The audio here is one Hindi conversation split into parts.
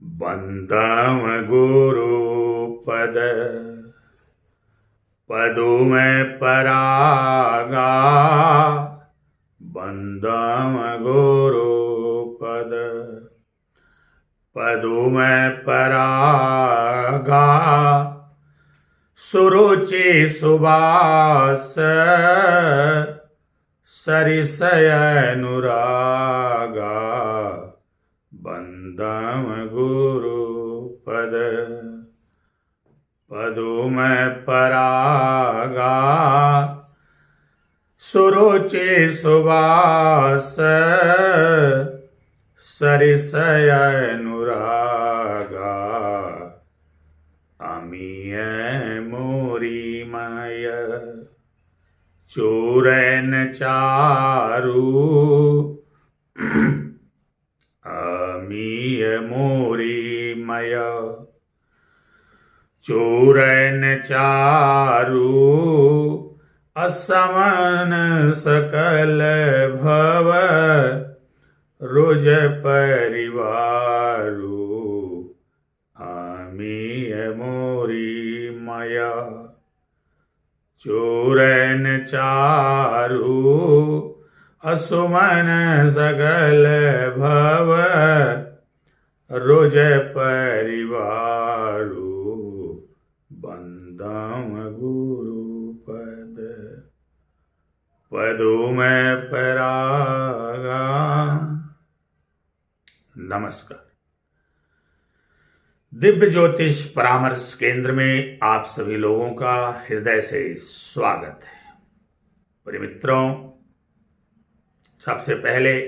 बंदम गुरुपद पदुमे परागा। बंदम गुरुपद पदुमे परागा। सुरुचि सुबास सरिसय अनुरागा। बंदम गुरुपद पदुमे परागा। सुरुचि सुबास सरिसय अनुरागा। अमीय मोरी माय चूरन चारु। अमीय मोरी मय चूरन चारु। असमन सकल भव रुज परिवारु। अमीय मोरी मय चूरन चारु। असुमन सकल भव रुज परिवारु। बंदम गुरुपद पदुमे परागा। नमस्कार। दिव्य ज्योतिष परामर्श केंद्र में आप सभी लोगों का हृदय से स्वागत है। प्रिय मित्रों, सबसे पहले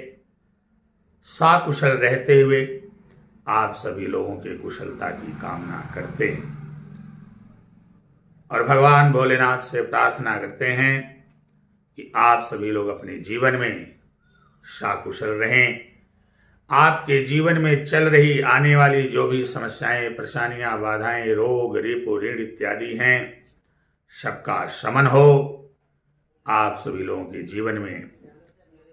सकुशल रहते हुए आप सभी लोगों के कुशलता की कामना करते हैं और भगवान भोलेनाथ से प्रार्थना करते हैं कि आप सभी लोग अपने जीवन में सकुशल रहें। आपके जीवन में चल रही आने वाली जो भी समस्याएं, परेशानियां, बाधाएं, रोग, रिपु, ऋण इत्यादि हैं, सबका शमन हो। आप सभी लोगों के जीवन में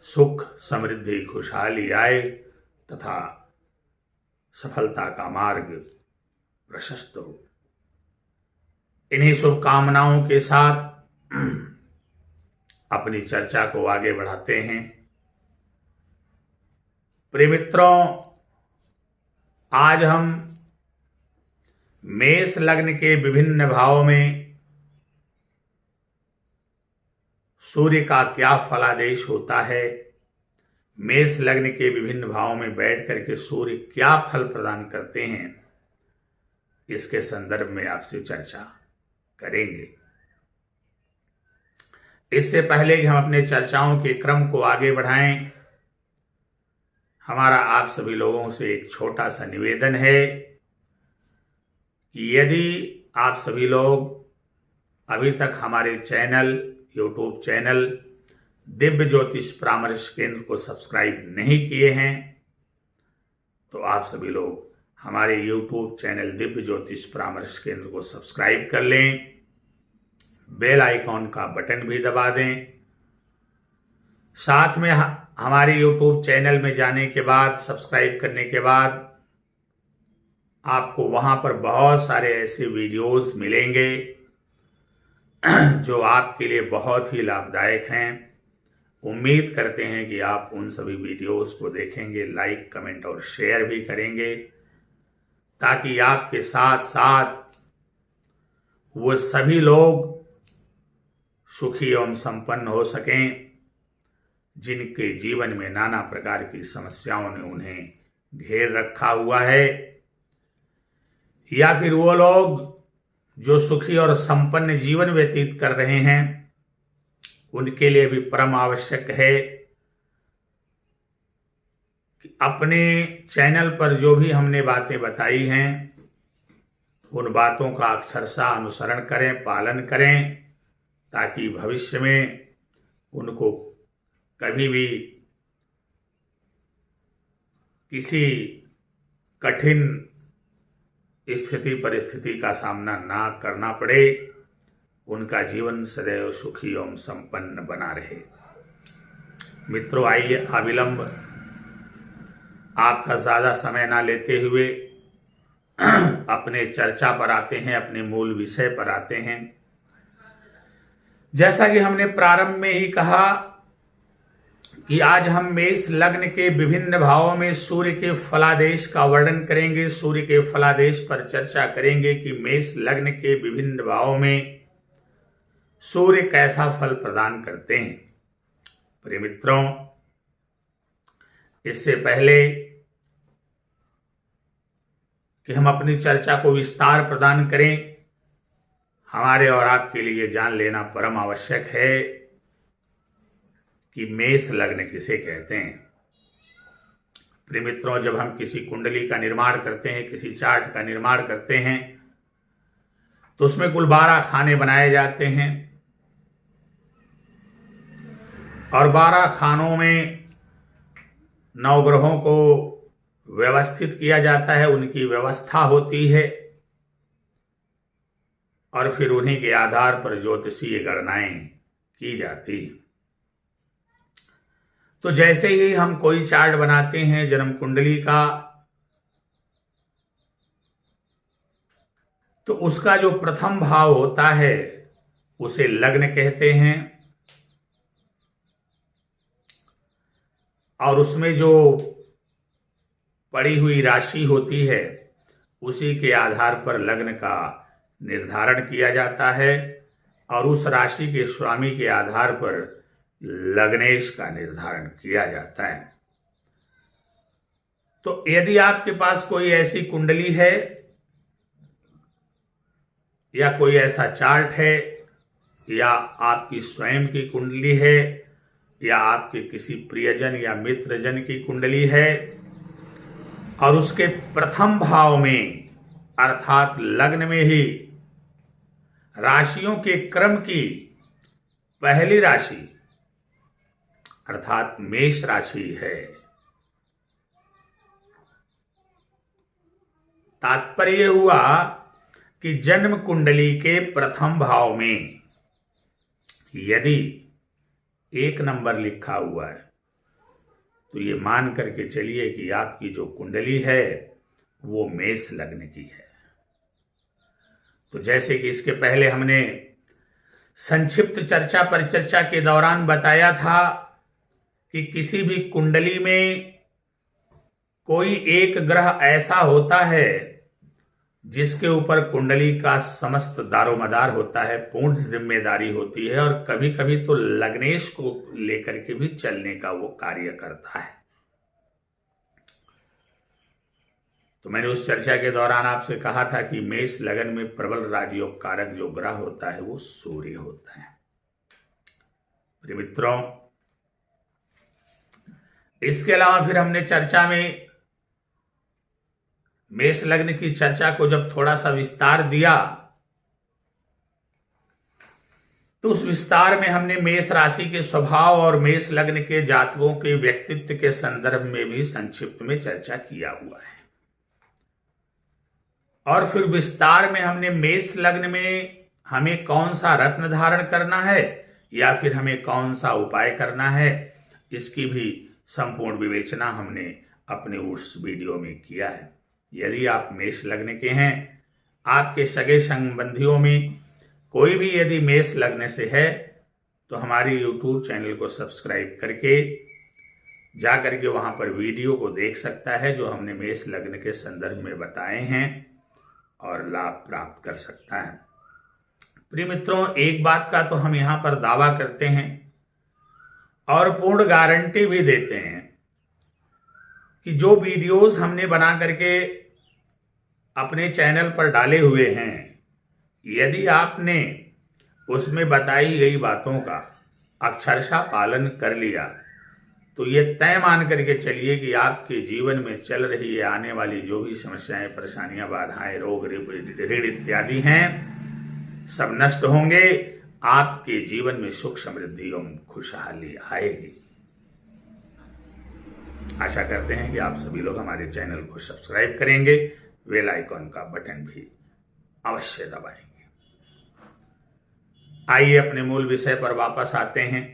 सुख, समृद्धि, खुशहाली आए तथा सफलता का मार्ग प्रशस्त हो। इन्हीं शुभकामनाओं के साथ अपनी चर्चा को आगे बढ़ाते हैं। प्रिय मित्रों, आज हम मेष लग्न के विभिन्न भावों में सूर्य का क्या फलादेश होता है, मेष लग्न के विभिन्न भावों में बैठ करके सूर्य क्या फल प्रदान करते हैं, इसके संदर्भ में आपसे चर्चा करेंगे। इससे पहले कि हम अपने चर्चाओं के क्रम को आगे बढ़ाएं, हमारा आप सभी लोगों से एक छोटा सा निवेदन है कि यदि आप सभी लोग अभी तक हमारे चैनल, यूट्यूब चैनल दिव्य ज्योतिष परामर्श केंद्र को सब्सक्राइब नहीं किए हैं, तो आप सभी लोग हमारे यूट्यूब चैनल दिव्य ज्योतिष परामर्श केंद्र को सब्सक्राइब कर लें। बेल आइकॉन का बटन भी दबा दें। साथ में हमारे यूट्यूब चैनल में जाने के बाद, सब्सक्राइब करने के बाद, आपको वहां पर बहुत सारे ऐसे वीडियोस मिलेंगे जो आपके लिए बहुत ही लाभदायक हैं। उम्मीद करते हैं कि आप उन सभी वीडियोस को देखेंगे, लाइक, कमेंट और शेयर भी करेंगे, ताकि आपके साथ साथ वो सभी लोग सुखी एवं संपन्न हो सकें जिनके जीवन में नाना प्रकार की समस्याओं ने उन्हें घेर रखा हुआ है, या फिर वो लोग जो सुखी और संपन्न जीवन व्यतीत कर रहे हैं, उनके लिए भी परम आवश्यक है कि अपने चैनल पर जो भी हमने बातें बताई हैं, उन बातों का अक्षरशः अनुसरण करें, पालन करें, ताकि भविष्य में उनको कभी भी किसी कठिन स्थिति परिस्थिति का सामना ना करना पड़े, उनका जीवन सदैव सुखी एवं संपन्न बना रहे। मित्रों, आइए अविलंब आपका ज़्यादा समय ना लेते हुए अपने चर्चा पर आते हैं, अपने मूल विषय पर आते हैं। जैसा कि हमने प्रारंभ में ही कहा कि आज हम मेष लग्न के विभिन्न भावों में सूर्य के फलादेश का वर्णन करेंगे, सूर्य के फलादेश पर चर्चा करेंगे कि मेष लग्न के विभिन्न भावों में सूर्य कैसा फल प्रदान करते हैं। प्रिय मित्रों, इससे पहले कि हम अपनी चर्चा को विस्तार प्रदान करें, हमारे और आपके लिए जान लेना परम आवश्यक है कि मेष लग्न किसे कहते हैं। प्रिय मित्रों, जब हम किसी कुंडली का निर्माण करते हैं, किसी चार्ट का निर्माण करते हैं, तो उसमें कुल 12 खाने बनाए जाते हैं और 12 खानों में नवग्रहों को व्यवस्थित किया जाता है, उनकी व्यवस्था होती है और फिर उन्हीं के आधार पर ज्योतिषीय गणनाएं की जाती हैं। तो जैसे ही हम कोई चार्ट बनाते हैं जन्म कुंडली का, तो उसका जो प्रथम भाव होता है उसे लग्न कहते हैं और उसमें जो पड़ी हुई राशि होती है उसी के आधार पर लग्न का निर्धारण किया जाता है और उस राशि के स्वामी के आधार पर लग्नेश का निर्धारण किया जाता है। तो यदि आपके पास कोई ऐसी कुंडली है या कोई ऐसा चार्ट है या आपकी स्वयं की कुंडली है या आपके किसी प्रियजन या मित्रजन की कुंडली है और उसके प्रथम भाव में अर्थात लग्न में ही राशियों के क्रम की पहली राशि अर्थात मेष राशि है, तात्पर्य हुआ कि जन्म कुंडली के प्रथम भाव में यदि 1 नंबर लिखा हुआ है तो ये मान करके चलिए कि आपकी जो कुंडली है वो मेष लग्न की है। तो जैसे कि इसके पहले हमने संक्षिप्त चर्चा परिचर्चा के दौरान बताया था कि किसी भी कुंडली में कोई एक ग्रह ऐसा होता है जिसके ऊपर कुंडली का समस्त दारोमदार होता है, पूर्ण जिम्मेदारी होती है और कभी कभी तो लग्नेश को लेकर के भी चलने का वो कार्य करता है। तो मैंने उस चर्चा के दौरान आपसे कहा था कि मेष लगन में प्रबल राजयोग कारक जो ग्रह होता है वो सूर्य होता है। प्रिय मित्रों, इसके अलावा फिर हमने चर्चा में मेष लग्न की चर्चा को जब थोड़ा सा विस्तार दिया तो उस विस्तार में हमने मेष राशि के स्वभाव और मेष लग्न के जातकों के व्यक्तित्व के संदर्भ में भी संक्षिप्त में चर्चा किया हुआ है। और फिर विस्तार में हमने मेष लग्न में हमें कौन सा रत्न धारण करना है या फिर हमें कौन सा उपाय करना है, इसकी भी संपूर्ण विवेचना हमने अपने उस वीडियो में किया है। यदि आप मेष लग्न के हैं, आपके सगे संबंधियों में कोई भी यदि मेष लग्न से है तो हमारी YouTube चैनल को सब्सक्राइब करके जा करके वहां पर वीडियो को देख सकता है जो हमने मेष लग्न के संदर्भ में बताए हैं और लाभ प्राप्त कर सकता है। प्रिय मित्रों, एक बात का तो हम यहां पर दावा करते हैं और पूर्ण गारंटी भी देते हैं कि जो वीडियोस हमने बना करके अपने चैनल पर डाले हुए हैं, यदि आपने उसमें बताई गई बातों का अक्षरशः पालन कर लिया तो ये तय मान करके चलिए कि आपके जीवन में चल रही है आने वाली जो भी समस्याएं, परेशानियां, बाधाएं, रोग, ऋण इत्यादि हैं, सब नष्ट होंगे। आपके जीवन में सुख, समृद्धि एवं खुशहाली आएगी। आशा करते हैं कि आप सभी लोग हमारे चैनल को सब्सक्राइब करेंगे, बेल आइकॉन का बटन भी अवश्य दबाएंगे। आइए अपने मूल विषय पर वापस आते हैं।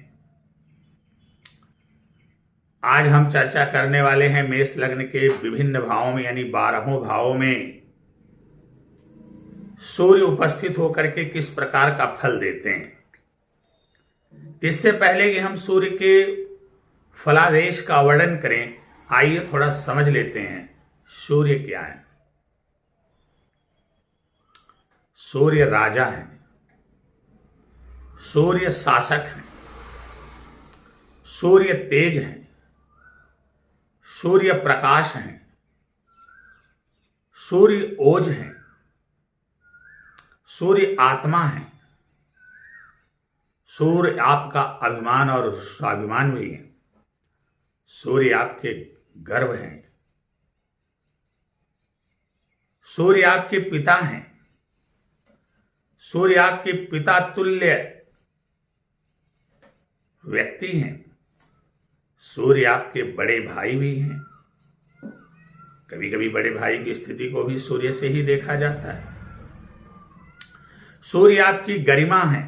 आज हम चर्चा करने वाले हैं मेष लग्न के विभिन्न भावों में यानी 12 भावों में सूर्य उपस्थित होकर के किस प्रकार का फल देते हैं। इससे पहले कि हम सूर्य के फलादेश का वर्णन करें, आइए थोड़ा समझ लेते हैं सूर्य क्या है। सूर्य राजा है, सूर्य शासक है, सूर्य तेज है, सूर्य प्रकाश है, सूर्य ओज है, सूर्य आत्मा है, सूर्य आपका अभिमान और स्वाभिमान भी है, सूर्य आपके गर्व हैं, सूर्य आपके पिता हैं, सूर्य आपके पिता तुल्य व्यक्ति हैं, सूर्य आपके बड़े भाई भी हैं। कभी कभी बड़े भाई की स्थिति को भी सूर्य से ही देखा जाता है। सूर्य आपकी गरिमा है,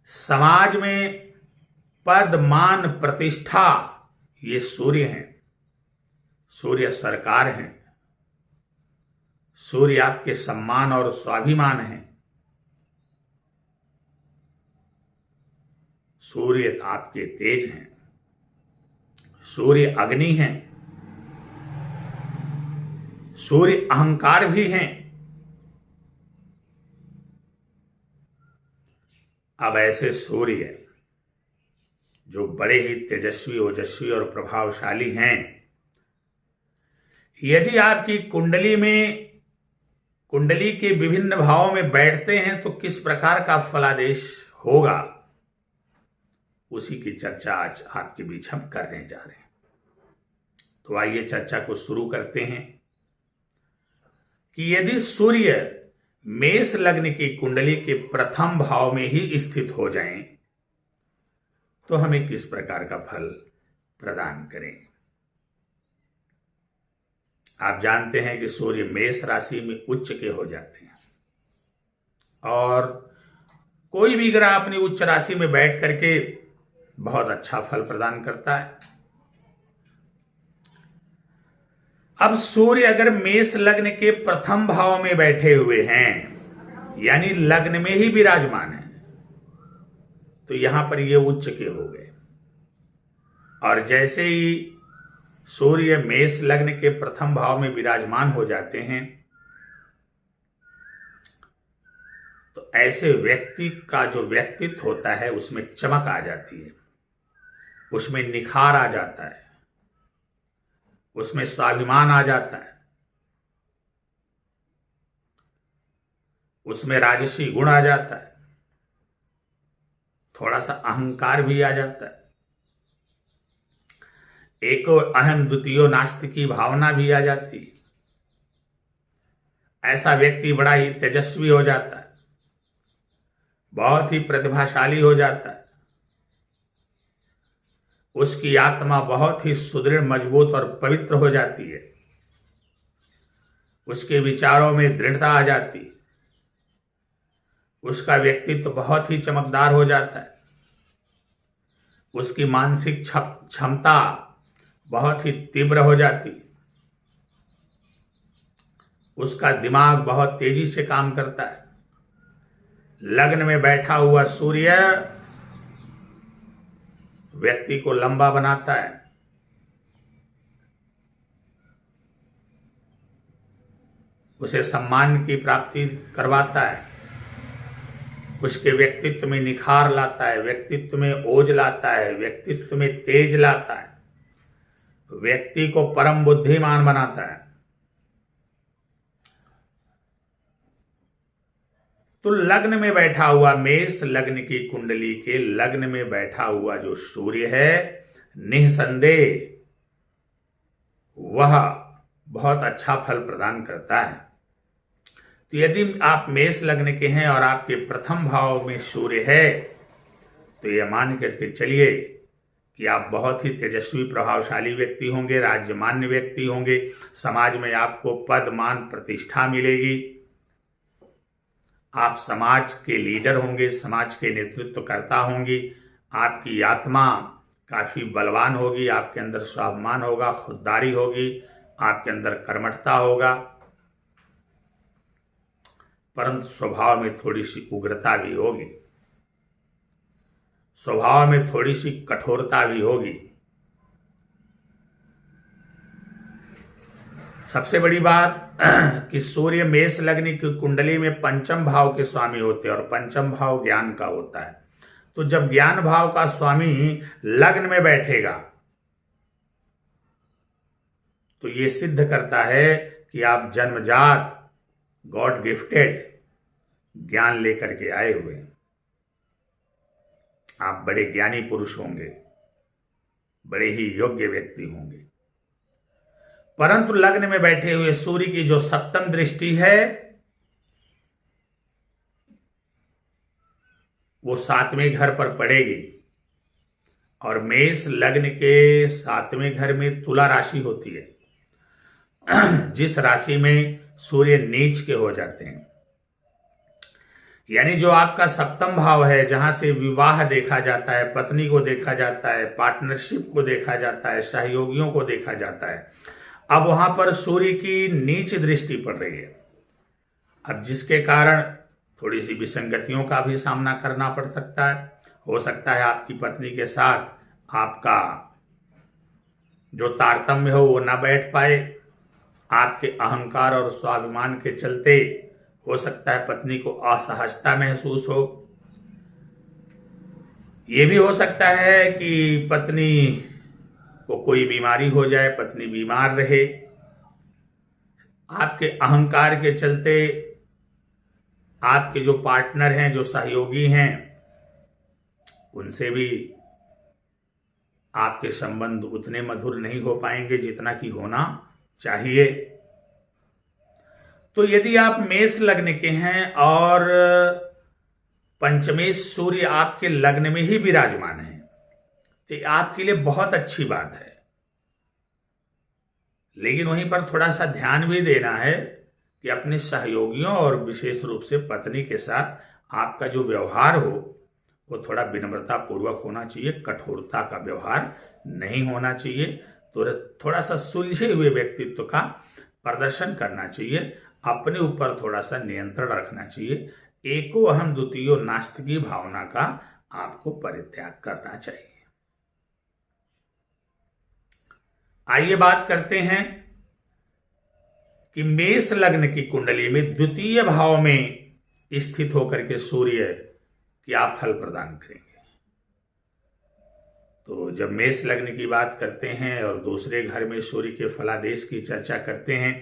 समाज में पद मान प्रतिष्ठा ये सूर्य हैं। सूर्य सरकार हैं, सूर्य आपके सम्मान और स्वाभिमान हैं, सूर्य आपके तेज हैं, सूर्य अग्नि हैं, सूर्य अहंकार भी हैं। अब ऐसे सूर्य जो बड़े ही तेजस्वी, ओजस्वी और प्रभावशाली हैं, यदि आपकी कुंडली के विभिन्न भावों में बैठते हैं तो किस प्रकार का फलादेश होगा, उसी की चर्चा आज आपके बीच हम करने जा रहे हैं। तो आइए चर्चा को शुरू करते हैं कि यदि सूर्य मेष लग्न की कुंडली के प्रथम भाव में ही स्थित हो जाएं, तो हमें किस प्रकार का फल प्रदान करें। आप जानते हैं कि सूर्य मेष राशि में उच्च के हो जाते हैं और कोई भी ग्रह अपनी उच्च राशि में बैठ करके बहुत अच्छा फल प्रदान करता है। अब सूर्य अगर मेष लग्न के प्रथम भाव में बैठे हुए हैं, यानी लग्न में ही विराजमान है, तो यहां पर ये उच्च के हो गए। और जैसे ही सूर्य मेष लग्न के प्रथम भाव में विराजमान हो जाते हैं, तो ऐसे व्यक्ति का जो व्यक्तित्व होता है उसमें चमक आ जाती है, उसमें निखार आ जाता है, उसमें स्वाभिमान आ जाता है, उसमें राजसी गुण आ जाता है, थोड़ा सा अहंकार भी आ जाता है, एको अहम द्वितीयो नास्ति की भावना भी आ जाती है। ऐसा व्यक्ति बड़ा ही तेजस्वी हो जाता है, बहुत ही प्रतिभाशाली हो जाता है, उसकी आत्मा बहुत ही सुदृढ़, मजबूत और पवित्र हो जाती है, उसके विचारों में दृढ़ता आ जाती है, उसका व्यक्तित्व बहुत ही चमकदार हो जाता है, उसकी मानसिक क्षमता बहुत ही तीव्र हो जाती है, उसका दिमाग बहुत तेजी से काम करता है। लग्न में बैठा हुआ सूर्य व्यक्ति को लंबा बनाता है, उसे सम्मान की प्राप्ति करवाता है, उसके व्यक्तित्व में निखार लाता है, व्यक्तित्व में ओज लाता है, व्यक्तित्व में तेज लाता है, व्यक्ति को परम बुद्धिमान बनाता है। तो लग्न में बैठा हुआ, मेष लग्न की कुंडली के लग्न में बैठा हुआ जो सूर्य है, निसंदेह वह बहुत अच्छा फल प्रदान करता है। तो यदि आप मेष लग्न के हैं और आपके प्रथम भाव में सूर्य है, तो यह मान करके चलिए कि आप बहुत ही तेजस्वी, प्रभावशाली व्यक्ति होंगे, राज्यमान्य व्यक्ति होंगे, समाज में आपको पद मान प्रतिष्ठा मिलेगी, आप समाज के लीडर होंगे, समाज के नेतृत्वकर्ता होंगे, आपकी आत्मा काफी बलवान होगी, आपके अंदर स्वाभिमान होगा, खुददारी होगी, आपके अंदर कर्मठता होगा। परंतु स्वभाव में थोड़ी सी उग्रता भी होगी, स्वभाव में थोड़ी सी कठोरता भी होगी। सबसे बड़ी बात कि सूर्य मेष लग्न की कुंडली में पंचम भाव के स्वामी होते हैं और पंचम भाव ज्ञान का होता है। तो जब ज्ञान भाव का स्वामी लग्न में बैठेगा तो ये सिद्ध करता है कि आप जन्मजात गॉड गिफ्टेड ज्ञान लेकर के आए हुए हैं। आप बड़े ज्ञानी पुरुष होंगे, बड़े ही योग्य व्यक्ति होंगे। परंतु लग्न में बैठे हुए सूर्य की जो सप्तम दृष्टि है वो 7वें घर पर पड़ेगी और मेष लग्न के 7वें घर में तुला राशि होती है, जिस राशि में सूर्य नीच के हो जाते हैं। यानी जो आपका सप्तम भाव है, जहां से विवाह देखा जाता है, पत्नी को देखा जाता है, पार्टनरशिप को देखा जाता है, सहयोगियों को देखा जाता है, अब वहां पर सूर्य की नीच दृष्टि पड़ रही है। अब जिसके कारण थोड़ी सी विसंगतियों का भी सामना करना पड़ सकता है। हो सकता है आपकी पत्नी के साथ आपका जो तारतम्य हो वो ना बैठ पाए, आपके अहंकार और स्वाभिमान के चलते हो सकता है पत्नी को असहजता महसूस हो। ये भी हो सकता है कि पत्नी को कोई बीमारी हो जाए, पत्नी बीमार रहे। आपके अहंकार के चलते आपके जो पार्टनर हैं, जो सहयोगी हैं, उनसे भी आपके संबंध उतने मधुर नहीं हो पाएंगे जितना कि होना चाहिए। तो यदि आप मेष लग्न के हैं और पंचमेश सूर्य आपके लग्न में ही विराजमान है तो आपके लिए बहुत अच्छी बात है। लेकिन वहीं पर थोड़ा सा ध्यान भी देना है कि अपने सहयोगियों और विशेष रूप से पत्नी के साथ आपका जो व्यवहार हो वो थोड़ा विनम्रता पूर्वक होना चाहिए, कठोरता का व्यवहार नहीं होना चाहिए। तो थोड़ा सा सुलझे हुए व्यक्तित्व का प्रदर्शन करना चाहिए, अपने ऊपर थोड़ा सा नियंत्रण रखना चाहिए। एको अहम द्वितीयो नास्ति की भावना का आपको परित्याग करना चाहिए। आइए बात करते हैं कि मेष लग्न की कुंडली में द्वितीय भाव में स्थित होकर के सूर्य क्या फल प्रदान करेंगे। तो जब मेष लग्न की बात करते हैं और दूसरे घर में सूर्य के फलादेश की चर्चा करते हैं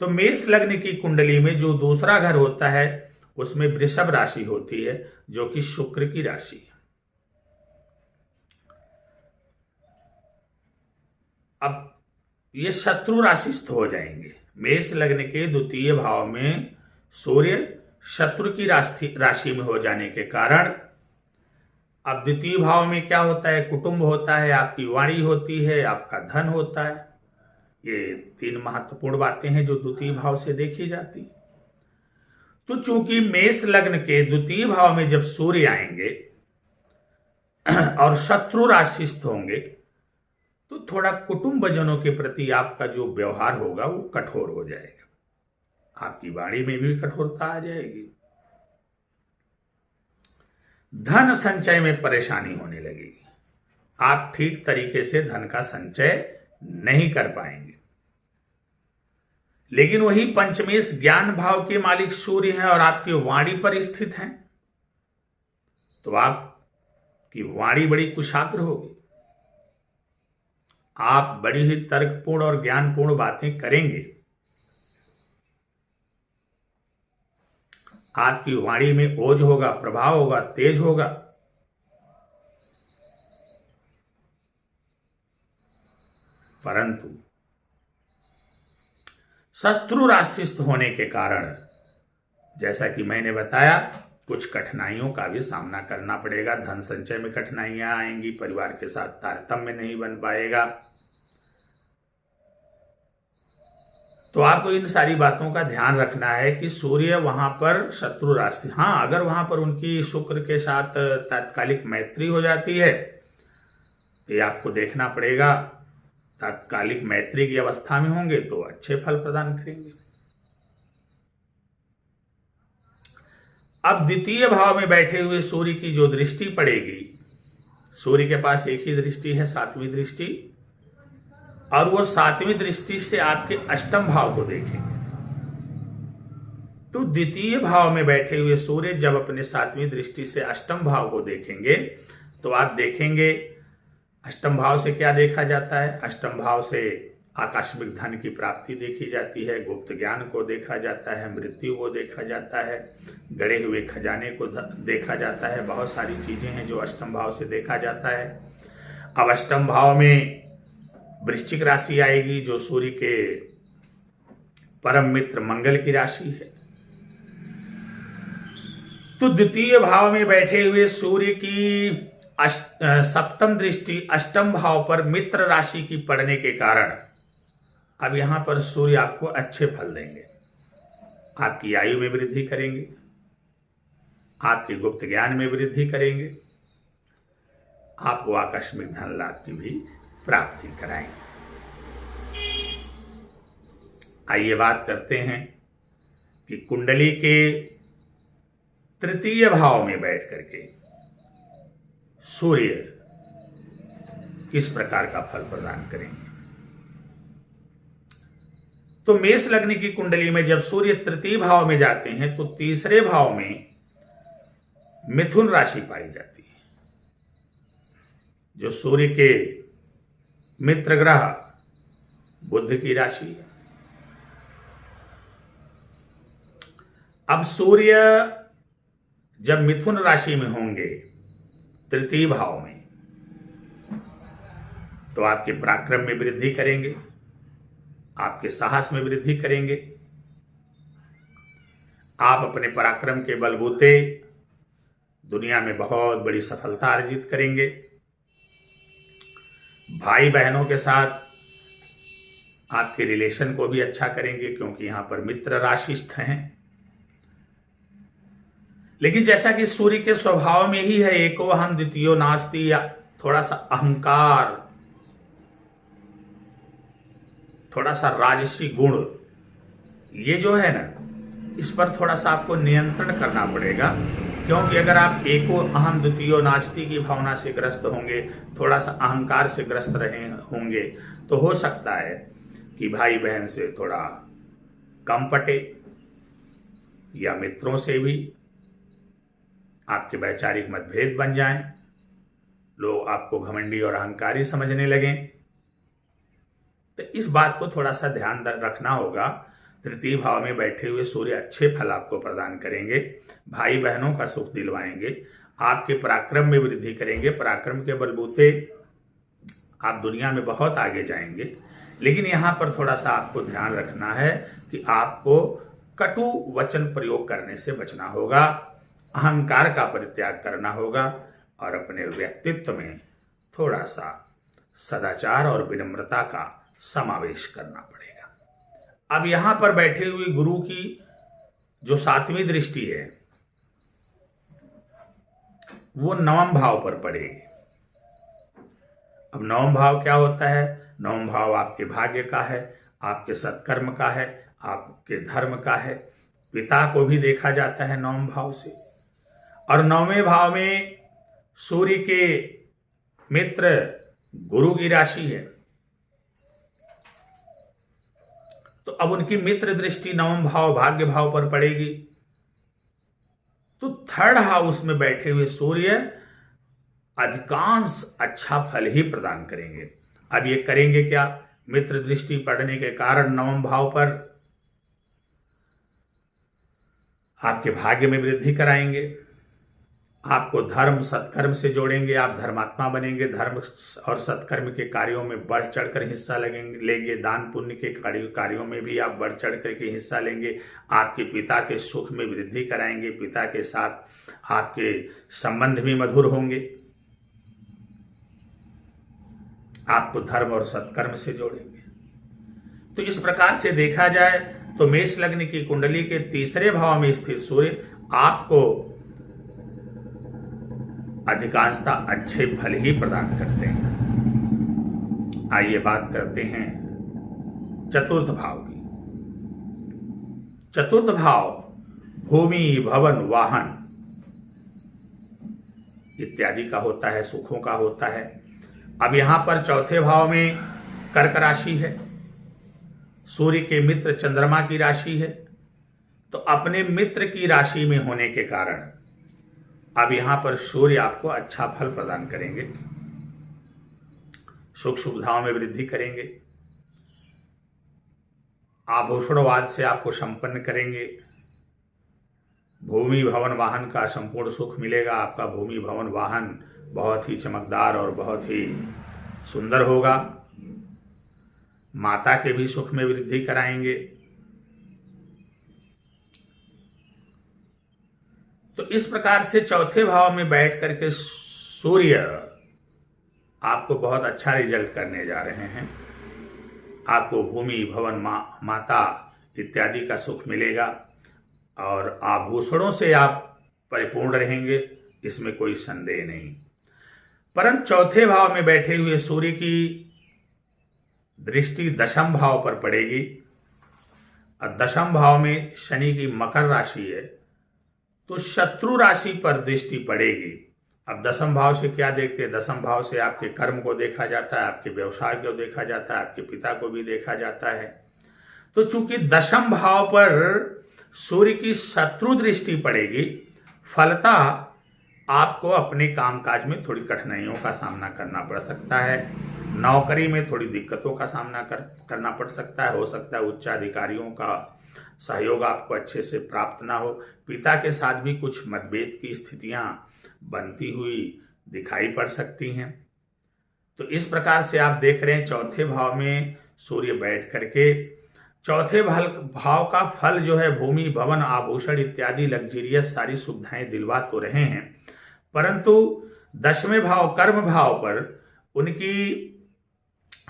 तो मेष लग्न की कुंडली में जो दूसरा घर होता है उसमें वृषभ राशि होती है, जो कि शुक्र की राशि है। अब ये शत्रु राशिस्थ हो जाएंगे। मेष लग्न के द्वितीय भाव में सूर्य शत्रु की राशि में हो जाने के कारण अब द्वितीय भाव में क्या होता है, कुटुंब होता है, आपकी वाणी होती है, आपका धन होता है। ये 3 महत्वपूर्ण बातें हैं जो द्वितीय भाव से देखी जाती है। तो चूंकि मेष लग्न के द्वितीय भाव में जब सूर्य आएंगे और शत्रु राशिस्थ होंगे तो थोड़ा कुटुंबजनों के प्रति आपका जो व्यवहार होगा वो कठोर हो जाएगा, आपकी वाणी में भी कठोरता आ जाएगी, धन संचय में परेशानी होने लगेगी, आप ठीक तरीके से धन का संचय नहीं कर पाएंगे। लेकिन वही पंचमेश ज्ञान भाव के मालिक सूर्य हैं और आपकी वाणी पर स्थित हैं, तो आपकी वाणी बड़ी कुशाग्र होगी, आप बड़ी ही तर्कपूर्ण और ज्ञानपूर्ण बातें करेंगे, आपकी वाणी में ओज होगा, प्रभाव होगा, तेज होगा। परंतु शत्रु राशिस्थ होने के कारण जैसा कि मैंने बताया कुछ कठिनाइयों का भी सामना करना पड़ेगा। धन संचय में कठिनाइयां आएंगी, परिवार के साथ तारतम्य नहीं बन पाएगा। तो आपको इन सारी बातों का ध्यान रखना है कि सूर्य वहां पर शत्रु राशि, हाँ अगर वहां पर उनकी शुक्र के साथ तात्कालिक मैत्री हो जाती है तो ये आपको देखना पड़ेगा। तात्कालिक मैत्री की अवस्था में होंगे तो अच्छे फल प्रदान करेंगे। अब द्वितीय भाव में बैठे हुए सूर्य की जो दृष्टि पड़ेगी, सूर्य के पास एक ही दृष्टि है, 7वीं दृष्टि, और वो 7वीं दृष्टि से आपके अष्टम भाव को देखेंगे। तो द्वितीय भाव में बैठे हुए सूर्य जब अपने 7वीं दृष्टि से अष्टम भाव को देखेंगे तो आप देखेंगे अष्टम भाव से क्या देखा जाता है। अष्टम भाव से आकस्मिक धन की प्राप्ति देखी जाती है, गुप्त ज्ञान को देखा जाता है, मृत्यु को देखा जाता है, गड़े हुए खजाने को देखा जाता है। बहुत सारी चीजें हैं जो अष्टम भाव से देखा जाता है। अब अष्टम भाव में वृश्चिक राशि आएगी जो सूर्य के परम मित्र मंगल की राशि है। तो द्वितीय भाव में बैठे हुए सूर्य की सप्तम दृष्टि अष्टम भाव पर मित्र राशि की पड़ने के कारण अब यहां पर सूर्य आपको अच्छे फल देंगे। आपकी आयु में वृद्धि करेंगे, आपके गुप्त ज्ञान में वृद्धि करेंगे, आपको आकस्मिक धन लाभ की भी प्राप्ति कराएंगे। आइए बात करते हैं कि कुंडली के तृतीय भाव में बैठ करके सूर्य किस प्रकार का फल प्रदान करेंगे। तो मेष लग्न की कुंडली में जब सूर्य तृतीय भाव में जाते हैं तो तीसरे भाव में मिथुन राशि पाई जाती है, जो सूर्य के मित्र ग्रह बुध की राशि है। अब सूर्य जब मिथुन राशि में होंगे तृतीय भाव में तो आपके पराक्रम में वृद्धि करेंगे, आपके साहस में वृद्धि करेंगे। आप अपने पराक्रम के बलबूते दुनिया में बहुत बड़ी सफलता अर्जित करेंगे। भाई बहनों के साथ आपके रिलेशन को भी अच्छा करेंगे क्योंकि यहां पर मित्र राशिस्थ हैं। लेकिन जैसा कि सूर्य के स्वभाव में ही है एको अहम द्वितीयो नास्ति, या थोड़ा सा अहंकार, थोड़ा सा राजसी गुण, ये जो है ना, इस पर थोड़ा सा आपको नियंत्रण करना पड़ेगा। क्योंकि अगर आप एको अहम द्वितीयो नास्ति की भावना से ग्रस्त होंगे, थोड़ा सा अहंकार से ग्रस्त रहे होंगे, तो हो सकता है कि भाई बहन से थोड़ा कम पटे, या मित्रों से भी आपके वैचारिक मतभेद बन जाएं, लोग आपको घमंडी और अहंकारी समझने लगें। तो इस बात को थोड़ा सा ध्यान रखना होगा। तृतीय भाव में बैठे हुए सूर्य अच्छे फल आपको प्रदान करेंगे, भाई बहनों का सुख दिलवाएंगे, आपके पराक्रम में वृद्धि करेंगे। पराक्रम के बलबूते आप दुनिया में बहुत आगे जाएंगे। लेकिन यहाँ पर थोड़ा सा आपको ध्यान रखना है कि आपको कटु वचन प्रयोग करने से बचना होगा, अहंकार का परित्याग करना होगा और अपने व्यक्तित्व में थोड़ा सा सदाचार और विनम्रता का समावेश करना पड़ेगा। अब यहां पर बैठे हुए गुरु की जो 7वीं दृष्टि है वो 9वें भाव पर पड़ेगी। अब 9वां भाव क्या होता है? 9वां भाव आपके भाग्य का है, आपके सत्कर्म का है, आपके धर्म का है। पिता को भी देखा जाता है 9वें भाव से। और 9वें भाव में सूर्य के मित्र गुरु की राशि है, तो अब उनकी मित्र दृष्टि 9वें भाव भाग्य भाव पर पड़ेगी। तो 3rd हाउस में बैठे हुए सूर्य अधिकांश अच्छा फल ही प्रदान करेंगे। अब ये करेंगे क्या? मित्र दृष्टि पड़ने के कारण 9वें भाव पर आपके भाग्य में वृद्धि कराएंगे, आपको धर्म सत्कर्म से जोड़ेंगे, आप धर्मात्मा बनेंगे, धर्म और सत्कर्म के कार्यों में बढ़ चढ़कर हिस्सा लेंगे, दान पुण्य के कार्यों में भी आप बढ़ चढ़ करके हिस्सा लेंगे, आपके पिता के सुख में वृद्धि कराएंगे, पिता के साथ आपके संबंध भी मधुर होंगे, आपको धर्म और सत्कर्म से जोड़ेंगे। तो इस प्रकार से देखा जाए तो मेष लग्न की कुंडली के 3रे भाव में स्थित सूर्य आपको अधिकांशता अच्छे फल ही प्रदान करते हैं। आइए बात करते हैं 4th भाव की। 4th भाव भूमि, भवन, वाहन इत्यादि का होता है, सुखों का होता है। अब यहां पर चौथे भाव में कर्क राशि है, सूर्य के मित्र चंद्रमा की राशि है, तो अपने मित्र की राशि में होने के कारण अब यहां पर सूर्य आपको अच्छा फल प्रदान करेंगे, सुख सुविधाओं में वृद्धि करेंगे, आभूषणवाद से आपको संपन्न करेंगे, भूमि, भवन, वाहन का संपूर्ण सुख मिलेगा। आपका भूमि, भवन, वाहन बहुत ही चमकदार और बहुत ही सुंदर होगा। माता के भी सुख में वृद्धि कराएंगे। तो इस प्रकार से चौथे भाव में बैठ करके सूर्य आपको बहुत अच्छा रिजल्ट करने जा रहे हैं। आपको भूमि, भवन, माता इत्यादि का सुख मिलेगा और आभूषणों से आप परिपूर्ण रहेंगे, इसमें कोई संदेह नहीं। परंतु चौथे भाव में बैठे हुए सूर्य की दृष्टि दशम भाव पर पड़ेगी और दशम भाव में शनि की मकर राशि है, तो शत्रु राशि पर दृष्टि पड़ेगी। अब दशम भाव से क्या देखते हैं? दशम भाव से आपके कर्म को देखा जाता है, आपके व्यवसाय को देखा जाता है, आपके पिता को भी देखा जाता है। तो चूंकि दशम भाव पर सूर्य की शत्रु दृष्टि पड़ेगी, फलतः आपको अपने कामकाज में थोड़ी कठिनाइयों का सामना करना पड़ सकता है, नौकरी में थोड़ी दिक्कतों का सामना करना पड़ सकता है। हो सकता है उच्च अधिकारियों का सहयोग आपको अच्छे से प्राप्त ना हो, पिता के साथ भी कुछ मतभेद की स्थितियां बनती हुई दिखाई पड़ सकती हैं। तो इस प्रकार से आप देख रहे हैं चौथे भाव में सूर्य बैठ करके चौथे भाव का फल जो है भूमि, भवन, आभूषण इत्यादि लग्जरियस सारी सुविधाएं दिलवा तो रहे हैं, परंतु दसवें भाव कर्म भाव पर उनकी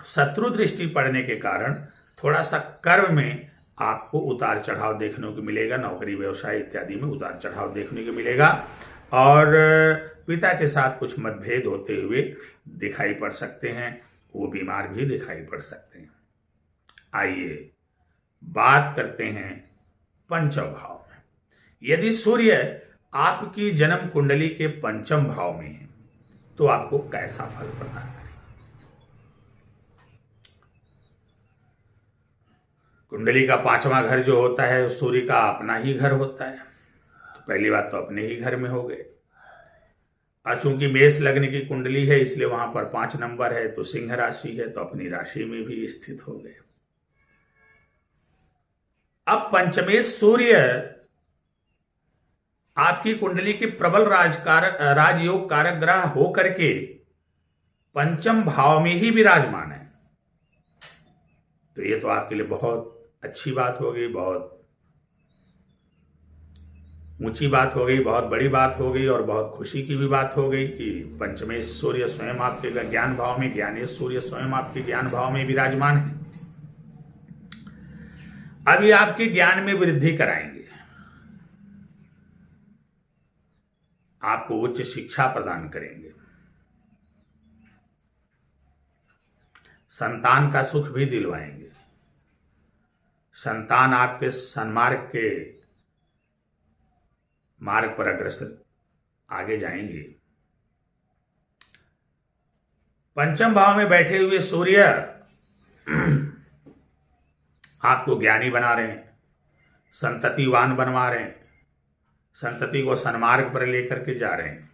शत्रु दृष्टि पड़ने के कारण थोड़ा सा कर्म में आपको उतार चढ़ाव देखने को मिलेगा, नौकरी व्यवसाय इत्यादि में उतार चढ़ाव देखने को मिलेगा और पिता के साथ कुछ मतभेद होते हुए दिखाई पड़ सकते हैं, वो बीमार भी दिखाई पड़ सकते हैं। आइए बात करते हैं पंचम भाव में। यदि सूर्य आपकी जन्म कुंडली के पंचम भाव में है तो आपको कैसा फल प्रदान करेगा? कुंडली का पांचवा घर जो होता है सूर्य का अपना ही घर होता है, तो पहली बात तो अपने ही घर में हो गए। और चूंकि मेष लग्न की कुंडली है इसलिए वहां पर 5 नंबर है, तो सिंह राशि है, तो अपनी राशि में भी स्थित हो गए। अब पंचमेश सूर्य आपकी कुंडली के प्रबल राजयोग कारक ग्रह होकर के पंचम भाव में ही विराजमान है, तो ये तो आपके लिए बहुत अच्छी बात हो गई, बहुत ऊंची बात हो गई, बहुत बड़ी बात हो गई और बहुत खुशी की भी बात हो गई कि पंचमेश सूर्य स्वयं आपके ज्ञान भाव में, ज्ञानेश सूर्य स्वयं आपके ज्ञान भाव में विराजमान है। अब ये आपके ज्ञान में वृद्धि कराएंगे, आपको उच्च शिक्षा प्रदान करेंगे, संतान का सुख भी दिलवाएंगे, संतान आपके सन्मार्ग के मार्ग पर अग्रसर आगे जाएंगे। पंचम भाव में बैठे हुए सूर्य आपको ज्ञानी बना रहे हैं, संततिवान बनवा रहे हैं, संतति को सन्मार्ग पर लेकर के जा रहे हैं।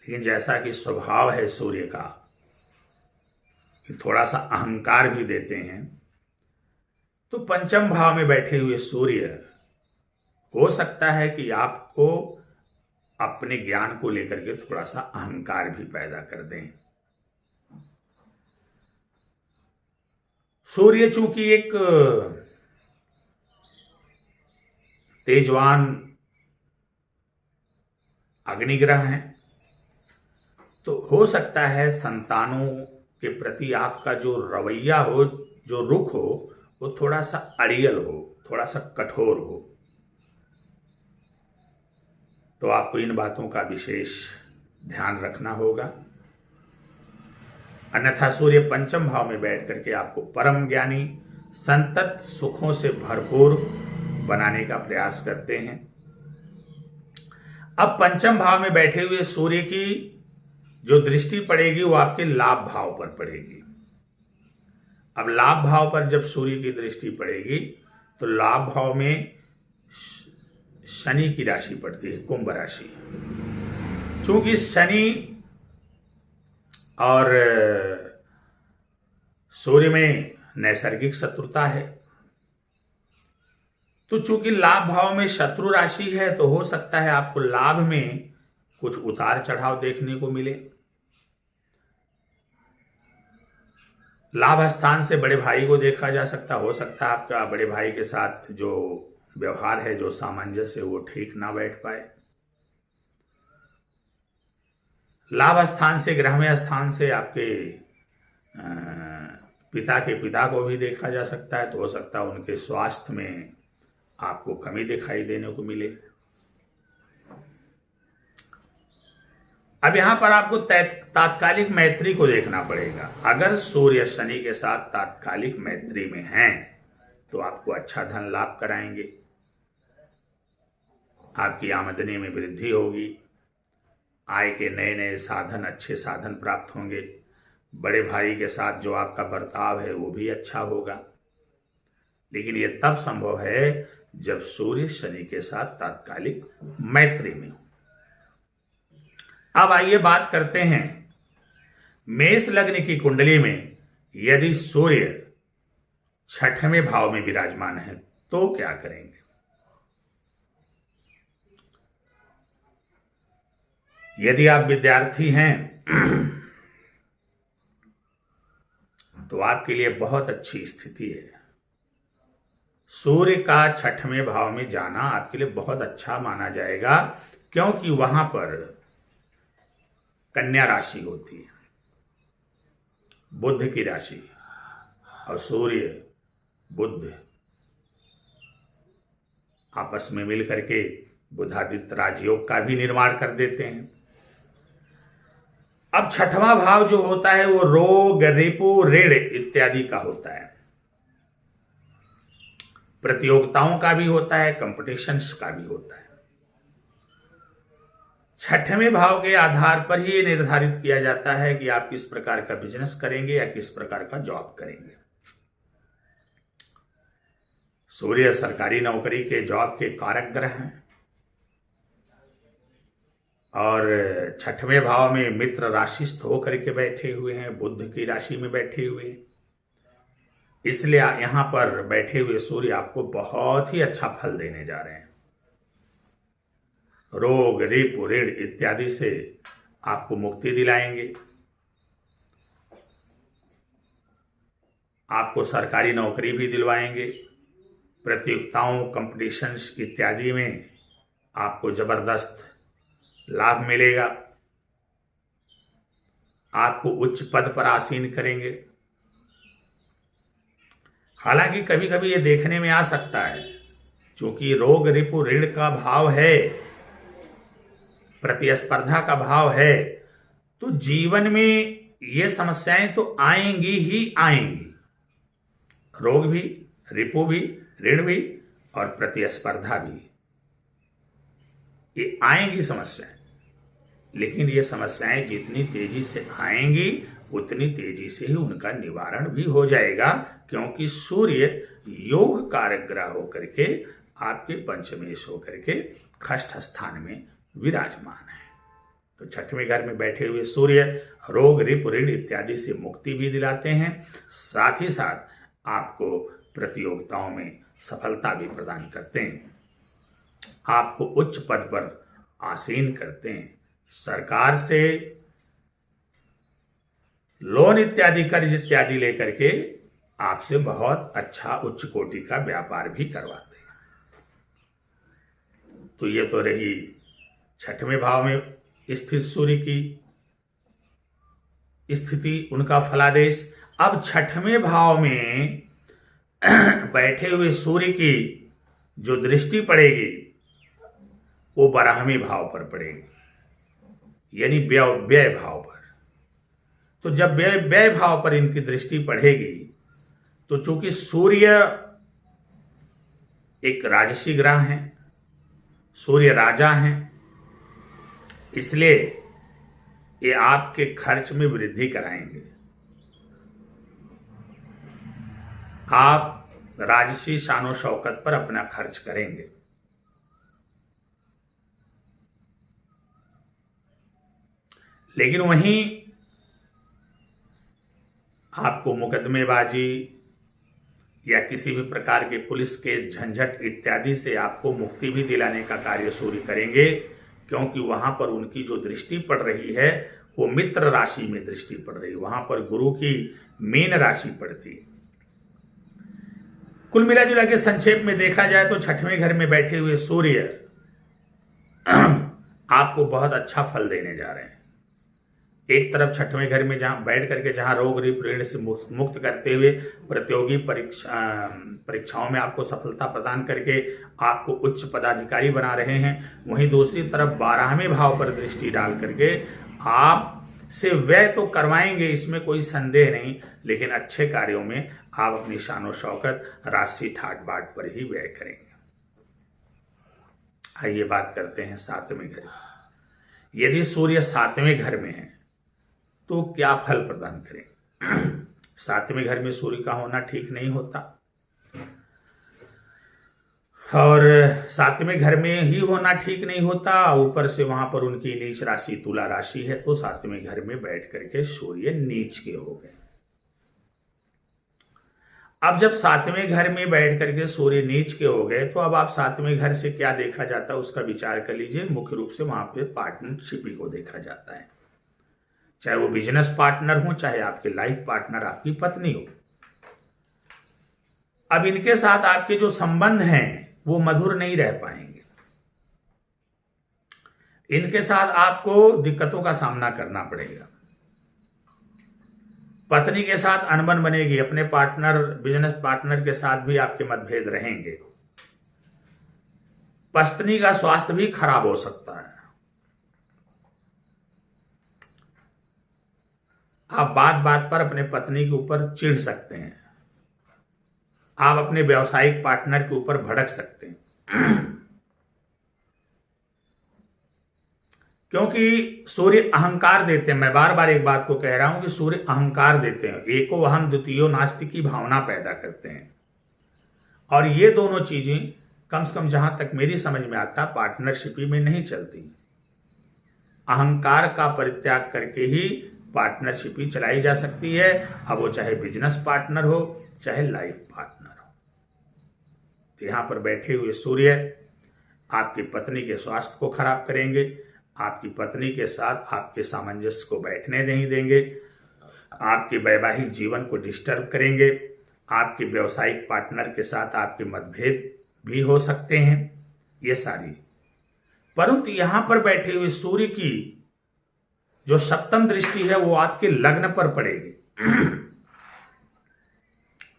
लेकिन जैसा कि स्वभाव है सूर्य का कि थोड़ा सा अहंकार भी देते हैं, तो पंचम भाव में बैठे हुए सूर्य हो सकता है कि आपको अपने ज्ञान को लेकर के थोड़ा सा अहंकार भी पैदा कर दें। सूर्य चूंकि एक तेजवान अग्निग्रह है, तो हो सकता है संतानों के प्रति आपका जो रवैया हो, जो रुख हो, वो थोड़ा सा अड़ियल हो, थोड़ा सा कठोर हो। तो आपको इन बातों का विशेष ध्यान रखना होगा, अन्यथा सूर्य पंचम भाव में बैठ करके आपको परम ज्ञानी, संतत सुखों से भरपूर बनाने का प्रयास करते हैं। अब पंचम भाव में बैठे हुए सूर्य की जो दृष्टि पड़ेगी वो आपके लाभ भाव पर पड़ेगी। अब लाभ भाव पर जब सूर्य की दृष्टि पड़ेगी तो लाभ भाव में शनि की राशि पड़ती है, कुंभ राशि। चूंकि शनि और सूर्य में नैसर्गिक शत्रुता है, तो चूंकि लाभ भाव में शत्रु राशि है तो हो सकता है आपको लाभ में कुछ उतार चढ़ाव देखने को मिले। लाभ स्थान से बड़े भाई को देखा जा सकता, हो सकता है आपका बड़े भाई के साथ जो व्यवहार है, जो सामंजस्य है, वो ठीक ना बैठ पाए। लाभ स्थान से, ग्रहमय स्थान से आपके पिता के पिता को भी देखा जा सकता है, तो हो सकता है उनके स्वास्थ्य में आपको कमी दिखाई देने को मिले। अब यहां पर आपको तात्कालिक मैत्री को देखना पड़ेगा। अगर सूर्य शनि के साथ तात्कालिक मैत्री में हैं तो आपको अच्छा धन लाभ कराएंगे, आपकी आमदनी में वृद्धि होगी, आय के नए नए साधन, अच्छे साधन प्राप्त होंगे। बड़े भाई के साथ जो आपका बर्ताव है वो भी अच्छा होगा, लेकिन ये तब संभव है जब सूर्य शनि के साथ तात्कालिक मैत्री में हो। अब आइए बात करते हैं मेष लग्न की कुंडली में यदि सूर्य छठवें भाव में विराजमान है तो क्या करेंगे। यदि आप विद्यार्थी हैं तो आपके लिए बहुत अच्छी स्थिति है। सूर्य का छठवें भाव में जाना आपके लिए बहुत अच्छा माना जाएगा, क्योंकि वहां पर कन्या राशि होती है, बुध की राशि, और सूर्य बुध आपस में मिलकर के बुधादित्य राजयोग का भी निर्माण कर देते हैं। अब छठवां भाव जो होता है वो रोग, रिपु, ऋण इत्यादि का होता है, प्रतियोगिताओं का भी होता है, कंपटीशंस का भी होता है। छठवें भाव के आधार पर ही ये निर्धारित किया जाता है कि आप किस प्रकार का बिजनेस करेंगे या किस प्रकार का जॉब करेंगे। सूर्य सरकारी नौकरी के, जॉब के कारक ग्रह हैं, और छठवें भाव में मित्र राशिस्थ होकर के बैठे हुए हैं, बुध की राशि में बैठे हुए हैं। इसलिए यहां पर बैठे हुए सूर्य आपको बहुत ही अच्छा फल देने जा रहे हैं। रोग, रिपु, ऋण इत्यादि से आपको मुक्ति दिलाएंगे। आपको सरकारी नौकरी भी दिलवाएंगे। प्रतियोगिताओं, कंपटीशंस इत्यादि में आपको जबरदस्त लाभ मिलेगा। आपको उच्च पद पर आसीन करेंगे। हालांकि कभी कभी ये देखने में आ सकता है, क्योंकि रोग, रिपु, ऋण का भाव है, प्रतिस्पर्धा का भाव है, तो जीवन में ये समस्याएं तो आएंगी ही आएंगी। रोग भी, रिपु भी, ऋण भी और प्रतिस्पर्धा भी, ये आएंगी समस्याएं। लेकिन ये समस्याएं जितनी तेजी से आएंगी उतनी तेजी से ही उनका निवारण भी हो जाएगा, क्योंकि सूर्य योग कारक ग्रह होकर के आपके पंचमेश होकर के खष्ठ स्थान में विराजमान है। तो छठवें घर में बैठे हुए सूर्य रोग, रिपु, ऋण इत्यादि से मुक्ति भी दिलाते हैं, साथ ही साथ आपको प्रतियोगिताओं में सफलता भी प्रदान करते हैं, आपको उच्च पद पर आसीन करते हैं, सरकार से लोन इत्यादि, कर्ज इत्यादि लेकर के आपसे बहुत अच्छा उच्च कोटि का व्यापार भी करवाते हैं। तो ये तो रही छठवें भाव में स्थित सूर्य की स्थिति, उनका फलादेश। अब छठवें भाव में बैठे हुए सूर्य की जो दृष्टि पड़ेगी वो 12वें भाव पर पड़ेगी, यानी व्यय भाव पर। तो जब व्यय भाव पर इनकी दृष्टि पड़ेगी तो चूंकि सूर्य एक राजसी ग्रह हैं, सूर्य राजा हैं, इसलिए ये आपके खर्च में वृद्धि कराएंगे। आप राजसी शानो शौकत पर अपना खर्च करेंगे। लेकिन वहीं आपको मुकदमेबाजी या किसी भी प्रकार के पुलिस के झंझट इत्यादि से आपको मुक्ति भी दिलाने का कार्य सूर्य करेंगे, क्योंकि वहां पर उनकी जो दृष्टि पड़ रही है वो मित्र राशि में दृष्टि पड़ रही है, वहां पर गुरु की मीन राशि पड़ती है। कुल मिला जुला के संक्षेप में देखा जाए तो छठवें घर में बैठे हुए सूर्य आपको बहुत अच्छा फल देने जा रहे हैं। एक तरफ छठवें घर में जहां बैठ करके जहां रोग ऋण से मुक्त करते हुए प्रतियोगी परीक्षाओं में आपको सफलता प्रदान करके आपको उच्च पदाधिकारी बना रहे हैं, वहीं दूसरी तरफ 12वें भाव पर दृष्टि डाल करके आप से व्यय तो करवाएंगे, इसमें कोई संदेह नहीं, लेकिन अच्छे कार्यों में आप अपनी शानो शौकत राशि ठाट बाट पर ही व्यय करेंगे। आइए बात करते हैं 7वें घर। यदि सूर्य 7वें घर में है तो क्या फल प्रदान करें। 7वें घर में सूर्य का होना ठीक नहीं होता, और 7वें घर में ही होना ठीक नहीं होता, ऊपर से वहां पर उनकी नीच राशि तुला राशि है, तो 7वें घर में बैठ करके सूर्य नीच के हो गए। अब जब 7वें घर में बैठ करके सूर्य नीच के हो गए तो अब आप 7वें घर से क्या देखा जाता है उसका विचार कर लीजिए। मुख्य रूप से वहां पे पार्टनरशिप को देखा जाता है, चाहे वो बिजनेस पार्टनर हो, चाहे आपके लाइफ पार्टनर आपकी पत्नी हो। अब इनके साथ आपके जो संबंध हैं वो मधुर नहीं रह पाएंगे, इनके साथ आपको दिक्कतों का सामना करना पड़ेगा। पत्नी के साथ अनबन बनेगी, अपने पार्टनर बिजनेस पार्टनर के साथ भी आपके मतभेद रहेंगे। पत्नी का स्वास्थ्य भी खराब हो सकता है। आप बात बात पर अपने पत्नी के ऊपर चिढ़ सकते हैं, आप अपने व्यावसायिक पार्टनर के ऊपर भड़क सकते हैं, क्योंकि सूर्य अहंकार देते हैं। मैं बार बार एक बात को कह रहा हूं कि सूर्य अहंकार देते हैं, एको अहम द्वितीयो नास्ति की भावना पैदा करते हैं, और ये दोनों चीजें कम से कम जहां तक मेरी समझ में आता पार्टनरशिप में नहीं चलती। अहंकार का परित्याग करके ही पार्टनरशिप चलाई जा सकती है, अब वो चाहे बिजनेस पार्टनर हो चाहे लाइफ पार्टनर हो। तो यहां पर बैठे हुए सूर्य आपकी पत्नी के स्वास्थ्य को खराब करेंगे, आपकी पत्नी के साथ आपके सामंजस्य को बैठने नहीं देंगे, आपके वैवाहिक जीवन को डिस्टर्ब करेंगे, आपके व्यावसायिक पार्टनर के साथ आपके मतभेद भी हो सकते हैं, ये सारी। परंतु यहां पर बैठे हुए सूर्य की जो सप्तम दृष्टि है वो आपके लग्न पर पड़ेगी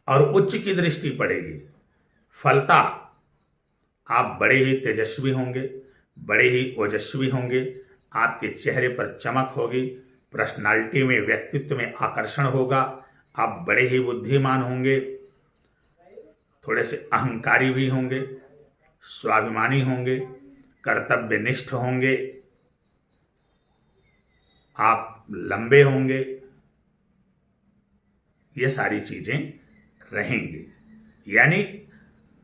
और उच्च की दृष्टि पड़ेगी। फलता आप बड़े ही तेजस्वी होंगे, बड़े ही ओजस्वी होंगे, आपके चेहरे पर चमक होगी, पर्सनालिटी में व्यक्तित्व में आकर्षण होगा, आप बड़े ही बुद्धिमान होंगे, थोड़े से अहंकारी भी होंगे, स्वाभिमानी होंगे, कर्तव्यनिष्ठ होंगे, आप लंबे होंगे, ये सारी चीजें रहेंगी। यानी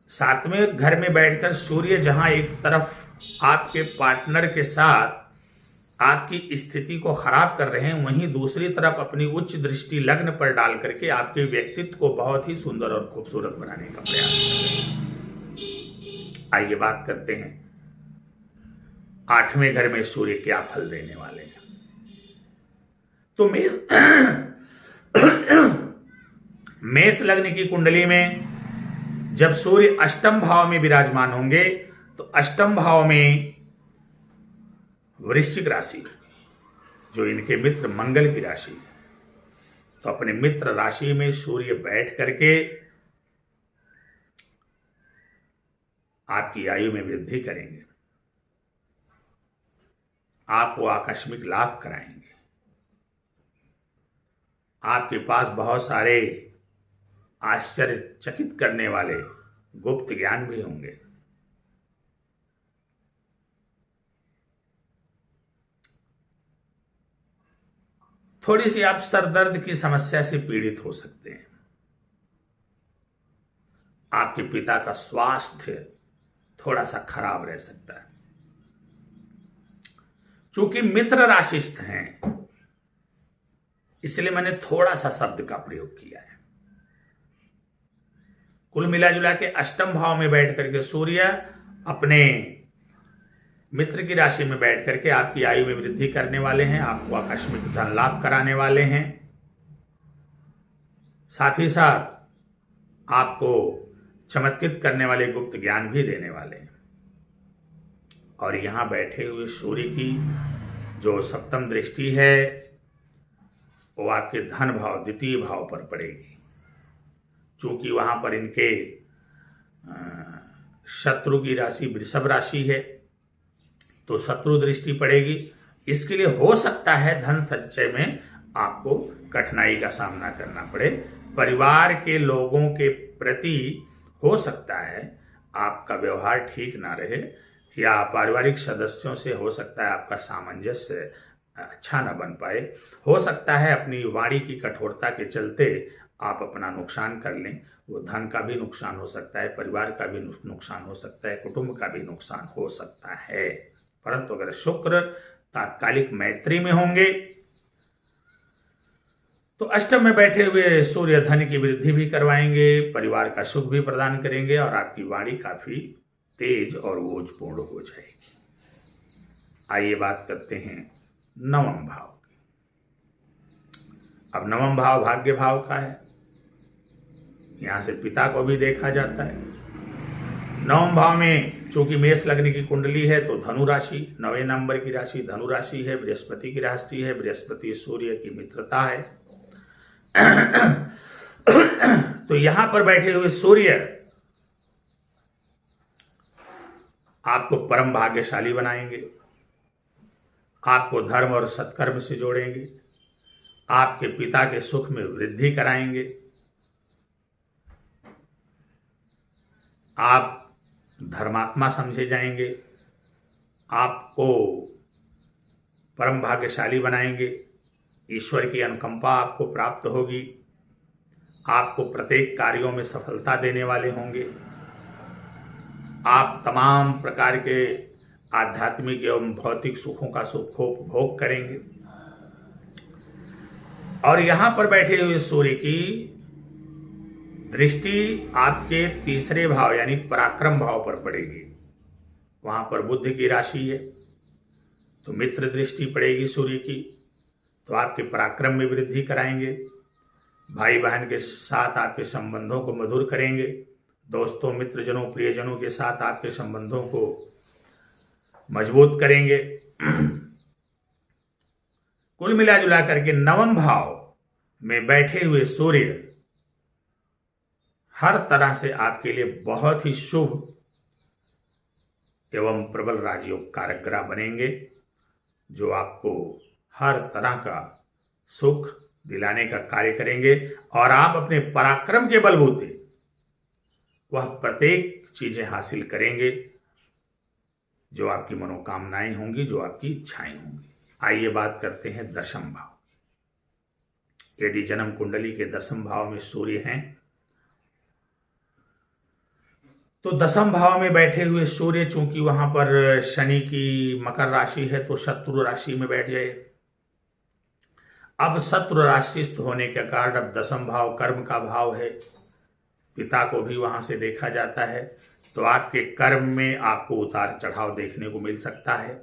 7वें घर में बैठकर सूर्य जहां एक तरफ आपके पार्टनर के साथ आपकी स्थिति को खराब कर रहे हैं, वहीं दूसरी तरफ अपनी उच्च दृष्टि लग्न पर डाल करके आपके व्यक्तित्व को बहुत ही सुंदर और खूबसूरत बनाने का प्रयास कर रहे हैं। आइए बात करते हैं 8वें घर में सूर्य क्या फल देने वाले हैं। तो मेष लग्न की कुंडली में जब सूर्य अष्टम भाव में विराजमान होंगे तो अष्टम भाव में वृश्चिक राशि जो इनके मित्र मंगल की राशि है, तो अपने मित्र राशि में सूर्य बैठ करके आपकी आयु में वृद्धि करेंगे, आपको आकस्मिक लाभ कराएंगे। आपके पास बहुत सारे आश्चर्यचकित करने वाले गुप्त ज्ञान भी होंगे। थोड़ी सी आप सरदर्द की समस्या से पीड़ित हो सकते हैं। आपके पिता का स्वास्थ्य थोड़ा सा खराब रह सकता है। चूंकि मित्र राशिस्थ हैं, इसलिए मैंने थोड़ा सा शब्द का प्रयोग किया है। कुल मिला जुला के अष्टम भाव में बैठ करके सूर्य अपने मित्र की राशि में बैठ करके आपकी आयु में वृद्धि करने वाले हैं, आपको आकस्मिक धन लाभ कराने वाले हैं, साथ ही साथ आपको चमत्कृत करने वाले गुप्त ज्ञान भी देने वाले हैं। और यहां बैठे हुए सूर्य की जो सप्तम दृष्टि है वो आपके धन भाव द्वितीय भाव पर पड़ेगी। चूंकि वहां पर इनके शत्रु की राशि वृषभ राशि है, तो शत्रु दृष्टि पड़ेगी। इसके लिए हो सकता है धन संचय में आपको कठिनाई का सामना करना पड़े। परिवार के लोगों के प्रति हो सकता है आपका व्यवहार ठीक ना रहे, या पारिवारिक सदस्यों से हो सकता है आपका सामंजस्य अच्छा ना बन पाए। हो सकता है अपनी वाणी की कठोरता के चलते आप अपना नुकसान कर लें। वो धन का भी नुकसान हो सकता है, परिवार का भी नुकसान हो सकता है, कुटुंब का भी नुकसान हो सकता है। परंतु अगर शुक्र तात्कालिक मैत्री में होंगे तो अष्टम में बैठे हुए सूर्य धन की वृद्धि भी करवाएंगे, परिवार का सुख भी प्रदान करेंगे और आपकी वाणी काफी तेज और ओजपूर्ण हो जाएगी। आइए बात करते हैं नवम भाव की। अब नवम भाव भाग्य भाव का है, यहां से पिता को भी देखा जाता है। नवम भाव में चूंकि मेष लग्न की कुंडली है तो धनु राशि, 9वें नंबर की राशि धनु राशि है, बृहस्पति की राशि है, बृहस्पति सूर्य की मित्रता है। तो यहां पर बैठे हुए सूर्य आपको परम भाग्यशाली बनाएंगे, आपको धर्म और सत्कर्म से जोड़ेंगे, आपके पिता के सुख में वृद्धि कराएंगे, आप धर्मात्मा समझे जाएंगे, आपको परम भाग्यशाली बनाएंगे, ईश्वर की अनुकंपा आपको प्राप्त होगी, आपको प्रत्येक कार्यों में सफलता देने वाले होंगे, आप तमाम प्रकार के आध्यात्मिक एवं भौतिक सुखों का सुखोपभोग करेंगे। और यहां पर बैठे हुए सूर्य की दृष्टि आपके तीसरे भाव यानी पराक्रम भाव पर पड़ेगी। वहां पर बुध की राशि है तो मित्र दृष्टि पड़ेगी सूर्य की, तो आपके पराक्रम में वृद्धि कराएंगे, भाई बहन के साथ आपके संबंधों को मधुर करेंगे, दोस्तों मित्रजनों प्रियजनों के साथ आपके संबंधों को मजबूत करेंगे। कुल मिला जुला करके नवम भाव में बैठे हुए सूर्य हर तरह से आपके लिए बहुत ही शुभ एवं प्रबल राजयोग कारक ग्रह बनेंगे, जो आपको हर तरह का सुख दिलाने का कार्य करेंगे। और आप अपने पराक्रम के बलबूते वह प्रत्येक चीजें हासिल करेंगे जो आपकी मनोकामनाएं होंगी, जो आपकी इच्छाएं होंगी। आइए बात करते हैं दशम भाव। यदि जन्म कुंडली के दशम भाव में सूर्य हैं तो दशम भाव में बैठे हुए सूर्य चूंकि वहां पर शनि की मकर राशि है तो शत्रु राशि में बैठ जाए। अब शत्रु राशिस्थ होने के कारण अब दशम भाव कर्म का भाव है, पिता को भी वहां से देखा जाता है, तो आपके कर्म में आपको उतार चढ़ाव देखने को मिल सकता है।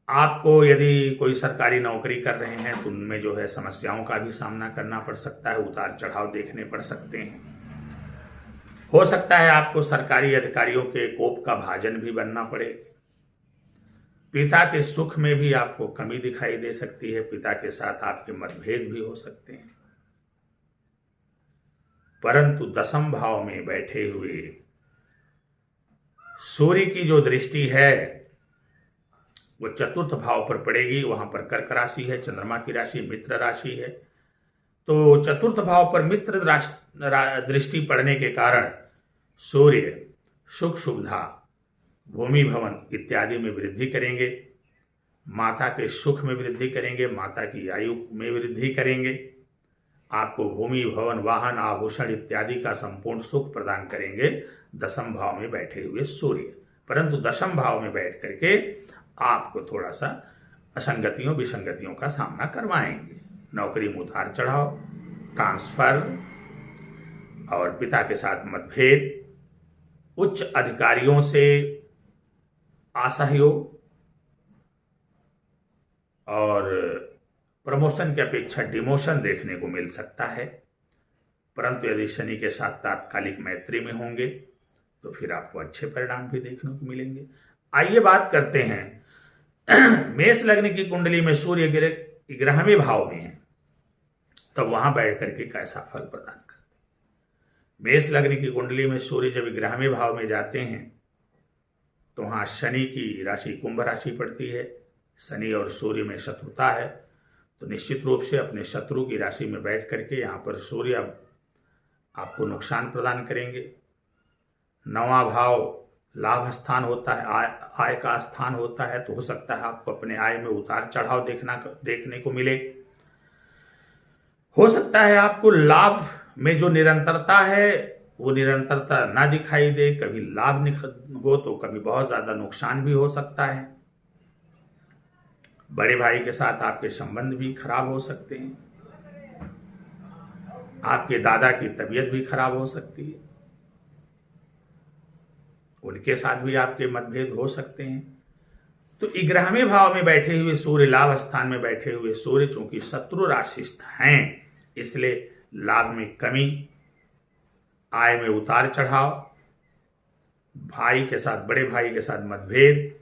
आपको यदि कोई सरकारी नौकरी कर रहे हैं तो उनमें जो है समस्याओं का भी सामना करना पड़ सकता है, उतार चढ़ाव देखने पड़ सकते हैं। हो सकता है आपको सरकारी अधिकारियों के कोप का भाजन भी बनना पड़े। पिता के सुख में भी आपको कमी दिखाई दे सकती है, पिता के साथ आपके मतभेद भी हो सकते हैं। परंतु दशम भाव में बैठे हुए सूर्य की जो दृष्टि है वो चतुर्थ भाव पर पड़ेगी। वहां पर कर्क राशि है, चंद्रमा की राशि मित्र राशि है, तो चतुर्थ भाव पर मित्र दृष्टि पड़ने के कारण सूर्य सुख सुविधा, भूमि भवन इत्यादि में वृद्धि करेंगे, माता के सुख में वृद्धि करेंगे, माता की आयु में वृद्धि करेंगे, आपको भूमि भवन वाहन आभूषण इत्यादि का संपूर्ण सुख प्रदान करेंगे दशम भाव में बैठे हुए सूर्य। परंतु दशम भाव में बैठ करके आपको थोड़ा सा असंगतियों विसंगतियों का सामना करवाएंगे। नौकरी में उतार चढ़ाव, ट्रांसफर और पिता के साथ मतभेद, उच्च अधिकारियों से असहयोग और प्रमोशन की अपेक्षा डिमोशन देखने को मिल सकता है। परंतु यदि शनि के साथ तात्कालिक मैत्री में होंगे तो फिर आपको अच्छे परिणाम भी देखने को मिलेंगे। आइए बात करते हैं मेष लग्न की कुंडली में सूर्य 11वें भाव में है, तब वहां बैठ करके कैसा फल प्रदान करते हैं। मेष लग्न की कुंडली में सूर्य जब 11वें भाव में जाते हैं तो वहां शनि की राशि कुंभ राशि पड़ती है। शनि और सूर्य में शत्रुता है, तो निश्चित रूप से अपने शत्रु की राशि में बैठ करके यहाँ पर सूर्य आपको नुकसान प्रदान करेंगे। 9वां भाव लाभ स्थान होता है, आय का स्थान होता है, तो हो सकता है आपको अपने आय में उतार चढ़ाव देखने को मिले। हो सकता है आपको लाभ में जो निरंतरता है वो निरंतरता ना दिखाई दे, कभी लाभ हो तो कभी बहुत ज्यादा नुकसान भी हो सकता है। बड़े भाई के साथ आपके संबंध भी खराब हो सकते हैं, आपके दादा की तबीयत भी खराब हो सकती है, उनके साथ भी आपके मतभेद हो सकते हैं। तो 11वें भाव में बैठे हुए सूर्य, लाभ स्थान में बैठे हुए सूर्य चूंकि शत्रु राशिस्थ हैं, इसलिए लाभ में कमी, आय में उतार चढ़ाव, भाई के साथ बड़े भाई के साथ मतभेद,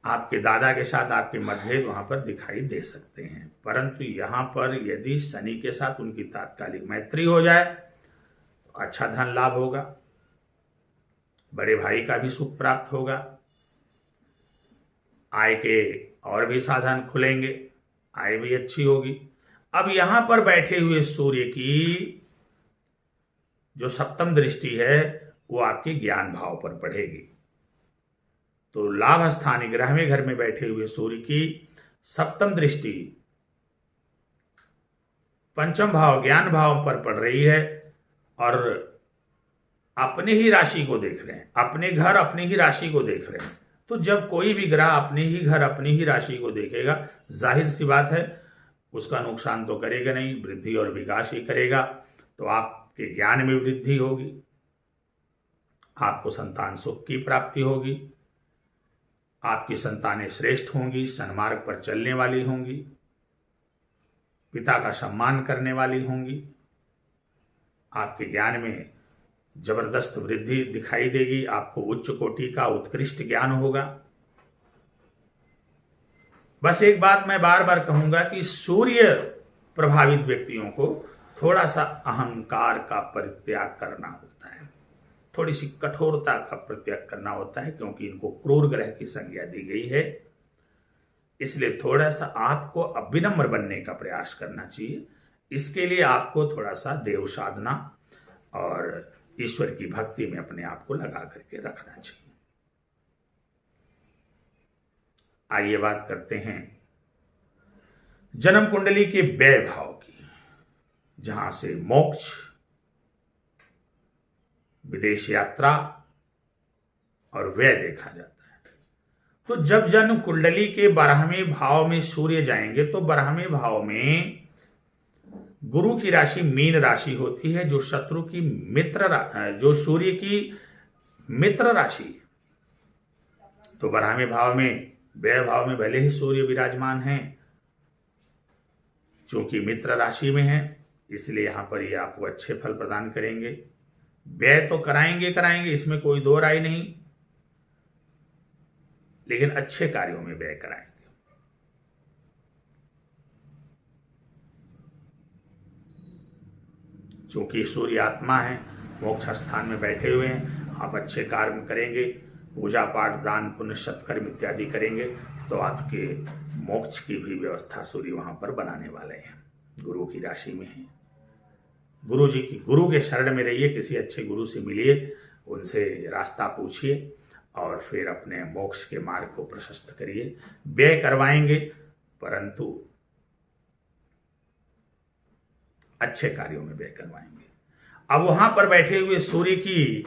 आपके दादा के साथ आपके मतभेद वहां पर दिखाई दे सकते हैं। परंतु यहां पर यदि शनि के साथ उनकी तात्कालिक मैत्री हो जाए तो अच्छा धन लाभ होगा, बड़े भाई का भी सुख प्राप्त होगा, आय के और भी साधन खुलेंगे, आय भी अच्छी होगी। अब यहां पर बैठे हुए सूर्य की जो सप्तम दृष्टि है वो आपके ज्ञान भाव पर पड़ेगी। तो लाभ स्थान 11वें घर में बैठे हुए सूर्य की सप्तम दृष्टि पंचम भाव ज्ञान भाव पर पड़ रही है और अपने ही राशि को देख रहे हैं, अपने घर अपनी ही राशि को देख रहे हैं। तो जब कोई भी ग्रह अपने ही घर अपनी ही राशि को देखेगा, जाहिर सी बात है उसका नुकसान तो करेगा नहीं, वृद्धि और विकास ही करेगा। तो आपके ज्ञान में वृद्धि होगी, आपको संतान सुख की प्राप्ति होगी, आपकी संतानें श्रेष्ठ होंगी, सन्मार्ग पर चलने वाली होंगी, पिता का सम्मान करने वाली होंगी, आपके ज्ञान में जबरदस्त वृद्धि दिखाई देगी, आपको उच्च कोटि का उत्कृष्ट ज्ञान होगा। बस एक बात मैं बार बार कहूंगा कि सूर्य प्रभावित व्यक्तियों को थोड़ा सा अहंकार का परित्याग करना होता है, थोड़ी सी कठोरता का परित्याग करना होता है, क्योंकि इनको क्रूर ग्रह की संज्ञा दी गई है। इसलिए थोड़ा सा आपको अविनम्र बनने का प्रयास करना चाहिए। इसके लिए आपको थोड़ा सा देव साधना और ईश्वर की भक्ति में अपने आप को लगा करके रखना चाहिए। आइए बात करते हैं जन्म कुंडली के व्यय भाव की, जहां से मोक्ष, विदेश यात्रा और व्यय देखा जाता है। तो जब जन्म कुंडली के 12वें भाव में सूर्य जाएंगे तो 12वें भाव में गुरु की राशि मीन राशि होती है, जो शत्रु की जो सूर्य की मित्र राशि है। तो 12वें भाव में व्यय भाव में भले ही सूर्य विराजमान हैं, चूंकि मित्र राशि में है, इसलिए यहां पर ये आपको अच्छे फल प्रदान करेंगे। व्यय तो कराएंगे, इसमें कोई दो राय नहीं, लेकिन अच्छे कार्यों में व्यय कराएंगे। क्योंकि सूर्य आत्मा है, मोक्ष स्थान में बैठे हुए हैं, आप अच्छे कार्य करेंगे, पूजा पाठ दान पुण्य सत्कर्म इत्यादि करेंगे, तो आपके मोक्ष की भी व्यवस्था सूर्य वहां पर बनाने वाले हैं। गुरु की राशि में है। गुरु के शरण में रहिए, किसी अच्छे गुरु से मिलिए, उनसे रास्ता पूछिए और फिर अपने मोक्ष के मार्ग को प्रशस्त करिए। व्यय करवाएंगे परंतु अच्छे कार्यों में व्यय करवाएंगे। अब वहां पर बैठे हुए सूर्य की,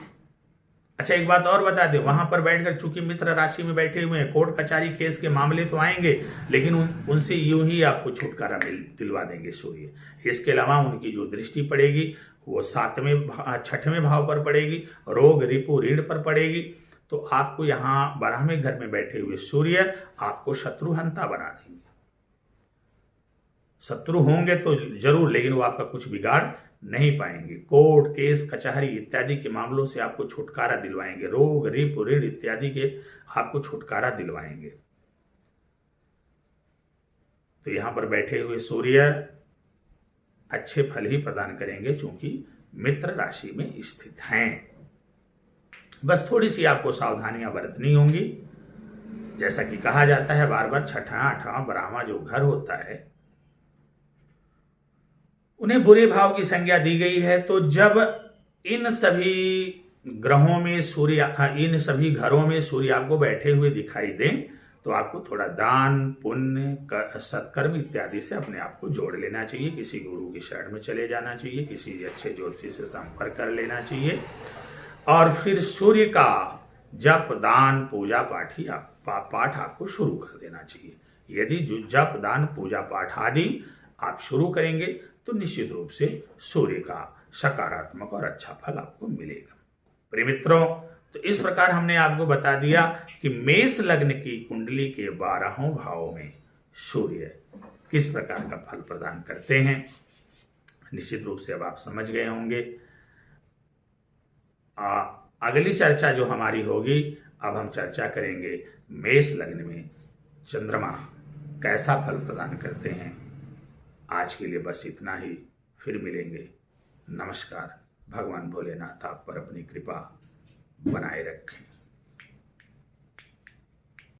अच्छा एक बात और बता दें, वहां पर बैठकर चूंकि मित्र राशि में बैठे हुए हैं, कोर्ट कचहरी केस के मामले तो आएंगे, लेकिन उनसे यूं ही आपको छुटकारा दिलवा देंगे सूर्य। इसके अलावा उनकी जो दृष्टि पड़ेगी वो 6वें भाव पर पड़ेगी, रोग रिपु ऋण पर पड़ेगी। तो आपको यहाँ 12वें घर में बैठे हुए सूर्य आपको शत्रुहंता बना देंगे। शत्रु होंगे तो जरूर, लेकिन वो आपका कुछ बिगाड़ नहीं पाएंगे। कोर्ट केस कचहरी इत्यादि के मामलों से आपको छुटकारा दिलवाएंगे। रोग रिपु ऋण इत्यादि के आपको छुटकारा दिलवाएंगे। तो यहां पर बैठे हुए सूर्य अच्छे फल ही प्रदान करेंगे चूंकि मित्र राशि में स्थित हैं। बस थोड़ी सी आपको सावधानियां बरतनी होंगी। जैसा कि कहा जाता है बार बार, 6वां 8वां 12वां जो घर होता है उन्हें बुरे भाव की संज्ञा दी गई है। तो जब इन सभी ग्रहों में सूर्य, इन सभी घरों में सूर्य आपको बैठे हुए दिखाई दें तो आपको थोड़ा दान पुण्य सत्कर्म इत्यादि से अपने आप को जोड़ लेना चाहिए। किसी गुरु की शरण में चले जाना चाहिए, किसी अच्छे ज्योतिषी से संपर्क कर लेना चाहिए और फिर सूर्य का जप दान पूजा पाठ आपको शुरू कर देना चाहिए। यदि जप दान पूजा पाठ आदि आप शुरू करेंगे तो निश्चित रूप से सूर्य का सकारात्मक और अच्छा फल आपको मिलेगा। प्रिय मित्रों, तो इस प्रकार हमने आपको बता दिया कि मेष लग्न की कुंडली के 12वें भाव में सूर्य किस प्रकार का फल प्रदान करते हैं। निश्चित रूप से अब आप समझ गए होंगे। अगली चर्चा जो हमारी होगी, अब हम चर्चा करेंगे मेष लग्न में चंद्रमा कैसा फल प्रदान करते हैं। आज के लिए बस इतना ही, फिर मिलेंगे। नमस्कार। भगवान भोलेनाथ आप पर अपनी कृपा बनाए रखें।